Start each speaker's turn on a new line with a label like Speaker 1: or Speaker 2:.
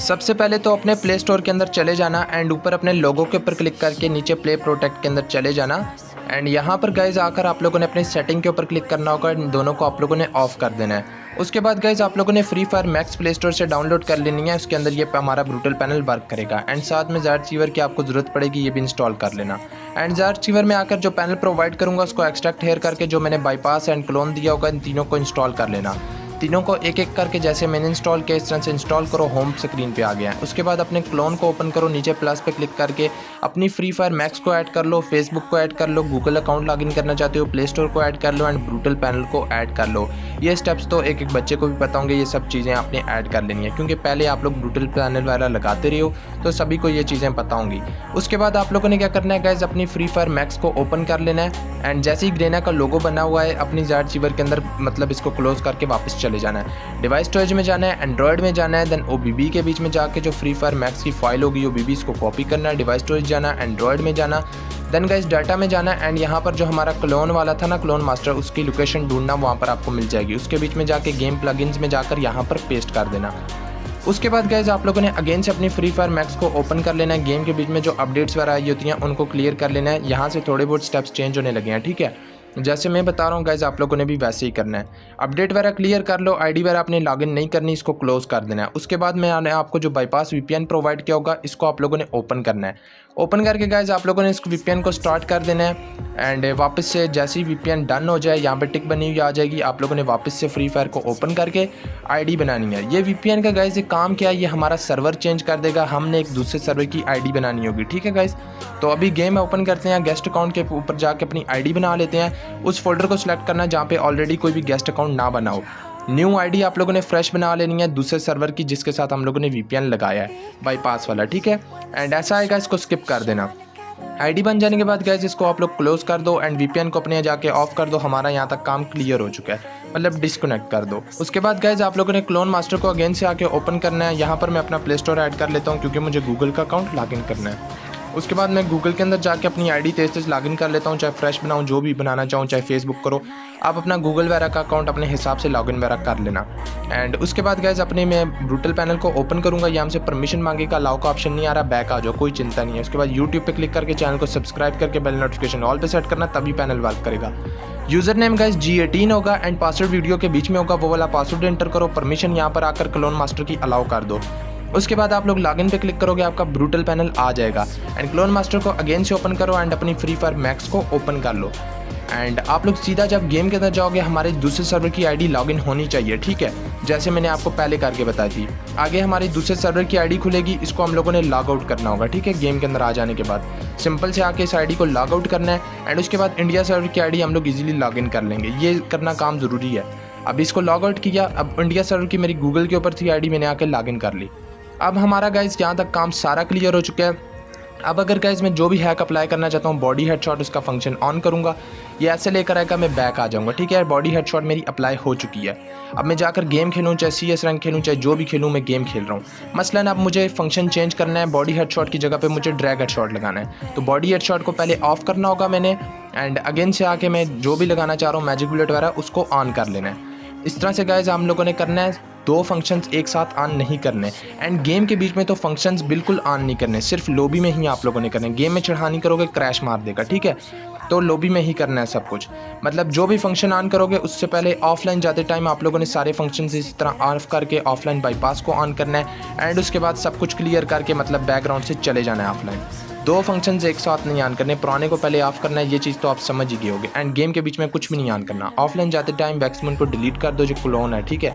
Speaker 1: सबसे पहले तो अपने प्ले स्टोर के अंदर चले जाना एंड ऊपर अपने लोगो के ऊपर क्लिक करके नीचे प्ले प्रोटेक्ट के अंदर चले जाना। एंड यहाँ पर गाइज आकर आप लोगों ने अपने सेटिंग के ऊपर क्लिक करना होगा, इन दोनों को आप लोगों ने ऑफ कर देना है। उसके बाद गाइज आप लोगों ने free fire max play store से डाउनलोड कर लेनी है। उसके अंदर ये हमारा ब्रूटल पैनल वर्क करेगा एंड साथ में ज़ायर चीवर की आपको ज़रूरत पड़ेगी, ये भी इंस्टॉल कर लेना। एंड ज़ायर चीवर में आकर जो पैनल प्रोवाइड करूँगा उसको एक्सट्रैक्ट हेयर करके जो मैंने बाईपास एंड क्लोन दिया होगा इन तीनों को इंस्टॉल कर लेना। तीनों को एक एक करके जैसे मैंने इंस्टॉल किया इस तरह से इंस्टॉल करो। होम स्क्रीन पे आ गया है। उसके बाद अपने क्लोन को ओपन करो, नीचे प्लस पे क्लिक करके अपनी फ्री फायर मैक्स को ऐड कर लो, फेसबुक को ऐड कर लो, गूगल अकाउंट लॉगिन करना चाहते हो प्ले स्टोर को ऐड कर लो एंड ब्रूटल पैनल को ऐड कर लो। ये स्टेप्स तो एक एक बच्चे को भी पता होंगे, ये सब चीज़ें आपने ऐड कर लेनी है क्योंकि पहले आप लोग ब्रूटल पैनल वाला लगाते रहे हो तो सभी को ये चीज़ें पता होंगी। उसके बाद आप लोगों ने क्या करना है गाइज, अपनी फ्री फायर मैक्स को ओपन कर लेना है एंड जैसे ही ग्रेना का लोगो बना हुआ है अपनी ज़ायर चीवर के अंदर मतलब इसको क्लोज करके वापस चले जाना है। डिवाइस स्टोरेज में जाना है, एंड्रॉयड में जाना है, देन ओबीबी के बीच में जाके जो फ्री फायर मैक्स की फाइल होगी ओबीबी इसको कॉपी करना है। डिवाइस स्टोरेज जाना, एंड्रॉयड में जाना, देन गाइस डाटा में जाना एंड यहाँ पर जो हमारा क्लोन वाला था ना क्लोन मास्टर उसकी लोकेशन ढूंढना, वहाँ पर आपको मिल जाएगी। उसके बीच में जाके गेम प्लगइन्स में जाकर यहाँ पर पेस्ट कर देना। उसके बाद गाइज आप लोगों ने अगेन से अपनी फ्री फायर मैक्स को ओपन कर लेना है। गेम के बीच में जो अपडेट्स वगैरह आई होती हैं उनको क्लियर कर लेना है। यहाँ से थोड़े बहुत स्टेप्स चेंज होने लगे हैं, ठीक है। जैसे मैं बता रहा हूँ गाइज आप लोगों ने भी वैसे ही करना है। अपडेट वगैरह क्लियर कर लो, आईडी वगैरह आपने लॉगिन नहीं करनी, इसको क्लोज कर देना है। उसके बाद मैंने आपको जो बाईपास वीपीएन प्रोवाइड किया होगा इसको आप लोगों ने ओपन करना है। ओपन करके गाइज आप लोगों ने इस वीपीएन को स्टार्ट कर देना है एंड वापस से जैसे ही वीपीएन डन हो जाए यहाँ पे टिक बनी हुई आ जाएगी। आप लोगों ने वापस से फ्री फायर को ओपन करके आईडी बनानी है। ये वीपीएन का गाइज काम क्या है, ये हमारा सर्वर चेंज कर देगा, हमने एक दूसरे सर्वर की आईडी बनानी होगी, ठीक है गाइज। तो अभी गेम ओपन करते हैं, गेस्ट अकाउंट के ऊपर जाके अपनी आईडी बना लेते हैं। उस फोल्डर को सिलेक्ट करना है जहाँ पे ऑलरेडी कोई भी गेस्ट अकाउंट ना बना हो। न्यू आईडी आप लोगों ने फ्रेश बना लेनी है दूसरे सर्वर की जिसके साथ हम लोगों ने वीपीएन लगाया है बाईपास वाला, ठीक है। एंड ऐसा आएगा, इसको स्किप कर देना। आईडी बन जाने के बाद गाइज इसको आप लोग क्लोज कर दो एंड वीपीएन को अपने जाके ऑफ कर दो। हमारा यहाँ तक काम क्लियर हो चुका है, मतलब डिस्कनेक्ट कर दो। उसके बाद गाइज आप लोगों ने क्लोन मास्टर को अगेन से आके ओपन करना है। यहाँ पर मैं अपना प्ले स्टोर ऐड कर लेता हूँ क्योंकि मुझे गूगल का अकाउंट लॉगिन करना है। उसके बाद मैं गूगल के अंदर जाके अपनी आईडी तेज लॉगिन कर लेता हूँ, चाहे फ्रेश बनाऊँ, जो भी बनाना चाहूँ, चाहे फेसबुक करो। आप अपना गूगल वगैरह का अकाउंट अपने हिसाब से लॉगिन वगैरह कर लेना। एंड उसके बाद गाइज अपने मैं ब्रूटल पैनल को ओपन करूँगा। यहाँ से परमिशन मांगेगा, अलाउ का ऑप्शन नहीं आ रहा, बैक आ जाओ, कोई चिंता नहीं है। उसके बाद यूट्यूब पे क्लिक करके चैनल को सब्सक्राइब करके बेल नोटिफिकेशन ऑल पे सेट करना, तभी पैनल वर्क करेगा। यूजर नेम गाइज G18 होगा एंड पासवर्ड वीडियो के बीच में होगा, वो वाला पासवर्ड एंटर करो। परमिशन यहाँ पर आकर क्लोन मास्टर की अलाउ कर दो। उसके बाद आप लोग लॉगिन पे क्लिक करोगे, आपका ब्रूटल पैनल आ जाएगा एंड क्लोन मास्टर को अगेन से ओपन करो एंड अपनी फ्री फायर मैक्स को ओपन कर लो। एंड आप लोग सीधा जब गेम के अंदर जाओगे हमारे दूसरे सर्वर की आईडी लॉगिन होनी चाहिए, ठीक है, जैसे मैंने आपको पहले करके बताई थी। आगे हमारी दूसरे सर्वर की आईडी खुलेगी, इसको हम लोगों ने लॉग आउट करना होगा, ठीक है। गेम के अंदर आ जाने के बाद सिंपल से आके इस आईडी को लॉग आउट करना है एंड उसके बाद इंडिया सर्वर की आईडी हम लोग इजीली लॉगिन कर लेंगे। ये करना काम ज़रूरी है। अब इसको लॉग आउट किया, अब इंडिया सर्वर की मेरी गूगल के ऊपर थी आईडी, मैंने आके लॉगिन कर ली। अब हमारा गाइज यहाँ तक काम सारा क्लियर हो चुका है। अब अगर गाइज मैं जो भी हैक अप्लाई करना चाहता हूँ बॉडी हेडशॉट उसका फंक्शन ऑन करूँगा, ये ऐसे लेकर आएगा, मैं बैक आ जाऊँगा, ठीक है। बॉडी हेडशॉट मेरी अप्लाई हो चुकी है। अब मैं जाकर गेम खेलूँ, चाहे CS रैंक खेलूँ, चाहे जो भी खेलूँ, मैं गेम खेल रहा हूँ। मसलन अब मुझे फंक्शन चेंज करना है, बॉडी हेडशॉट की जगह पे मुझे ड्रैग हेडशॉट लगाना है। तो बॉडी हेडशॉट को पहले ऑफ करना होगा मैंने एंड अगेन से आके मैं जो भी लगाना चाह रहा हूँ मैजिक बुलेट वगैरह उसको ऑन कर लेना है। इस तरह से गाइज हम लोगों ने करना है, दो फंक्शंस एक साथ ऑन नहीं करने एंड गेम के बीच में तो फंक्शंस बिल्कुल ऑन नहीं करने, सिर्फ लॉबी में ही आप लोगों ने करने। गेम में चढ़ानी करोगे क्रैश मार देगा, ठीक है। तो लॉबी में ही करना है सब कुछ, मतलब जो भी फंक्शन ऑन करोगे उससे पहले ऑफलाइन जाते टाइम आप लोगों ने सारे फंक्शंस इस तरह ऑफ करके ऑफलाइन बाईपास को ऑन करना है एंड उसके बाद सब कुछ क्लियर करके मतलब बैकग्राउंड से चले जाना है ऑफलाइन। दो फंक्शंस एक साथ नहीं ऑन करने, पुराने को पहले ऑफ करना है, ये चीज़ तो आप समझ ही गए होगे। एंड गेम के बीच में कुछ भी नहीं ऑन करना। ऑफलाइन जाते टाइम वैक्समून को डिलीट कर दो जो क्लोन है, ठीक है।